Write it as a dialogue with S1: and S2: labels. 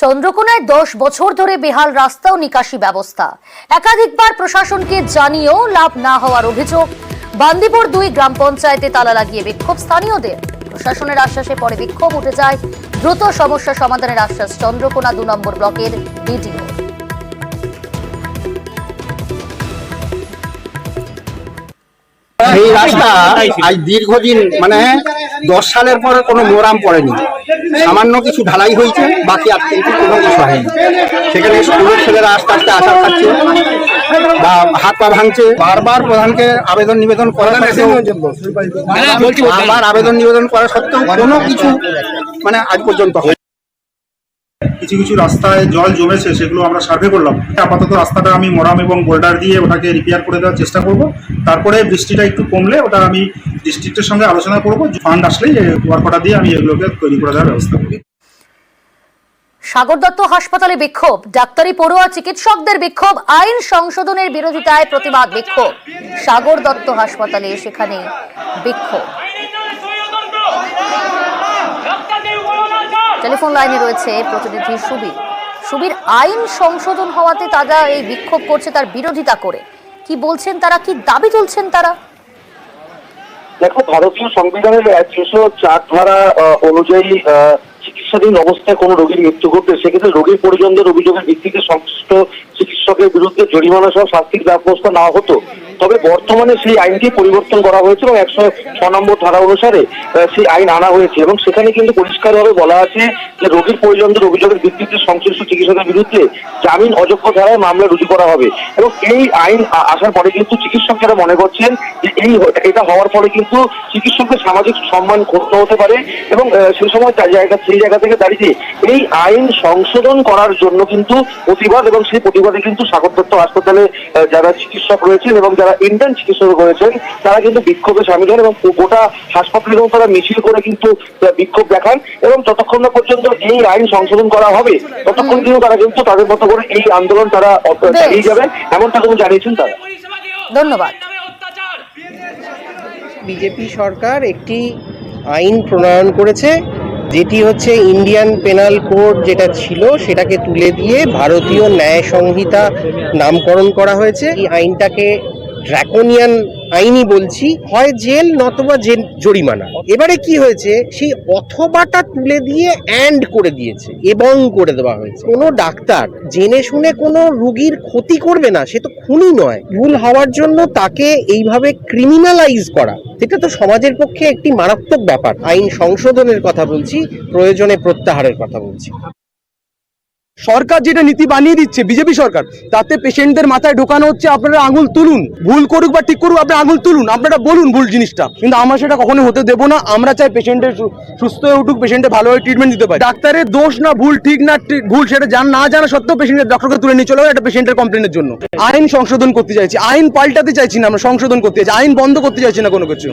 S1: চন্দ্রকোনায় 10 বছর ধরে বেহাল রাস্তা ও নিকাশি ব্যবস্থা। একাধিকবার প্রশাসনকে জানিয়েও লাভ না হওয়ার অভিযোগ। বান্দিপুর 2 গ্রাম পঞ্চায়েতে তালা লাগিয়ে বিক্ষোভ স্থানীয়দের। প্রশাসনের আশ্বাসে পরে বিক্ষোভ উঠে যায়। দ্রুত সমস্যা সমাধানের আশ্বাস চন্দ্রকোনা 2 নম্বর ব্লকের বিডিও।
S2: এই রাস্তা আজ দীর্ঘদিন 10 সালের পরে কোনো মোরাম পড়েনি। সামান্য কিছু ঢালাই হয়েছে, বাকি আর কিন্তু কোনো কিছু হয়নি। সেখানে স্কুলের ছেলেরা আস্তে আস্তে আশা খাচ্ছে বা হাত পা ভাঙছে। বারবার প্রধানকে আবেদন নিবেদন করা সত্ত্বেও কোনো কিছু আজ পর্যন্ত হয়।
S3: কিছু কিছু রাস্তায় জল জমেছে, সেগুলো আমরা সার্ভে করলাম। আপাতত রাস্তাটা আমি মোরাম এবং বোল্ডার দিয়ে ওটাকে রিপেয়ার করে দেওয়ার চেষ্টা করব। তারপরে বৃষ্টিটা একটু কমলে ওটা আমি ডিস্ট্রিক্টের সঙ্গে আলোচনা করব। ফান্ড আসলেই ওয়ার্কটা দিয়ে আমি এগুলোকে তৈরি করে দেওয়ার ব্যবস্থা করব।
S1: সাগর দত্ত হাসপাতালে বিক্ষোভ। ডাক্তারি পড়ুয়া চিকিৎসকদের বিক্ষোভ। আইন সংশোধনের বিরোধিতায় প্রতিবাদ বিক্ষোভ। সাগর দত্ত হাসপাতালে সেখানে বিক্ষোভ। টেলিফোন লাইনে রয়েছে প্রতিনিধি সুবীর। সুবীর, আইন সংশোধন হওয়াতে তারা এই বিক্ষোভ করছে, তার বিরোধিতা করে কি বলছেন তারা, কি দাবি তুলছেন তারা?
S4: দেখো, ভারতীয় সংবিধানের 304 ধারা অনুযায়ী চিকিৎসাধীন অবস্থায় কোনো রোগীর মৃত্যু ঘটলে সেক্ষেত্রে রোগীর পরিজনদের অভিযোগের ভিত্তিতে সংশ্লিষ্ট চিকিৎসকের বিরুদ্ধে জরিমানা সহ শাস্তির ব্যবস্থা নেওয়া হতো। তবে বর্তমানে সেই আইনটি পরিবর্তন করা হয়েছে এবং 106 নম্বর ধারা অনুসারে সেই আইন আনা হয়েছে এবং সেখানে কিন্তু পরিষ্কারভাবে বলা আছে যে রোগীর পরিজনদের অভিযোগের ভিত্তিতে সংশ্লিষ্ট চিকিৎসকের বিরুদ্ধে জামিন অযোগ্য ধারায় মামলা রুজু করা হবে। এবং এই আইন আসার পরে কিন্তু চিকিৎসকেরা মনে করছেন যে এটা হওয়ার ফলে কিন্তু চিকিৎসকদের সামাজিক সম্মান ক্ষুণ্ণ হতে পারে এবং সেই সময় সেই জায়গা থেকে দাঁড়িয়ে এই আইন সংশোধন করার জন্য কিন্তু প্রতিবাদ, এবং সেই প্রতিবাদে কিন্তু সাগর দত্ত হাসপাতালে যারা চিকিৎসক রয়েছেন এবং যারা ইন্টার্ন চিকিৎসক রয়েছেন তারা কিন্তু বিক্ষোভে সামিল হন এবং গোটা হাসপাতালে তারা মিছিল করে কিন্তু বিক্ষোভ দেখান। এবং যতক্ষণ না পর্যন্ত এই আইন সংশোধন করা হবে ততক্ষণ কিন্তু তারা কিন্তু তাদের মতো করে এই আন্দোলন তারা চালিয়ে যাবেন, এমনটা কিন্তু জানিয়েছেন তারা।
S1: ধন্যবাদ।
S5: বিজেপি সরকার একটি আইন প্রণয়ন করেছে, যেটি হচ্ছে ইন্ডিয়ান পেনাল কোড যেটা ছিল সেটাকে তুলে দিয়ে ভারতীয় ন্যায় সংহিতা নামকরণ করা হয়েছে। এই আইনটাকে ড্রাকোনিয়ান আইনই বলছি, হয় জেল নতুবা জরিমানা। এবারে কি হয়েছে, সেই অথবাটা তুলে দিয়ে অ্যান্ড করে দিয়েছে এবং করে দেওয়া হয়েছে। কোনো ডাক্তার জেনে শুনে কোনো রোগীর ক্ষতি করবে না, সে তো খুনি নয়। ভুল হওয়ার জন্য তাকে এইভাবে ক্রিমিনালাইজ করা, এটা তো সমাজের পক্ষে একটি মারাত্মক ব্যাপার। আইন সংশোধনের কথা বলছি, প্রয়োজনে প্রত্যাহারের কথা বলছি।
S6: সরকার যেটা নীতি বানিয়ে দিচ্ছে বিজেপি সরকার, তাতে পেশেন্টদের মাথায় ঢোকানো হচ্ছে আপনারা আঙুল তুলুন, ভুল করুক বা ঠিক করুক আপনারা আঙুল তুলুন, আপনারা বলুন ভুল জিনিসটা। কিন্তু আমরা সেটা কখনো হতে দেবো না। আমরা চাই পেশেন্টের সুস্থ হয়ে উঠুক, পেশেন্টের ভালোভাবে ট্রিটমেন্ট দিতে পারে। ডাক্তারের দোষ না ভুল, ঠিক না ভুল সেটা না জানা সত্ত্বেও পেশেন্টের ডক্টরকে তুলে নিয়ে চলে গেল একটা পেশেন্টের কমপ্লেনের জন্য। আইন সংশোধন করতে চাইছি, আইন পাল্টাতে চাইছি না, আমরা সংশোধন করতে চাইছি, আইন বন্ধ করতে চাইছি না কোনো কিছু।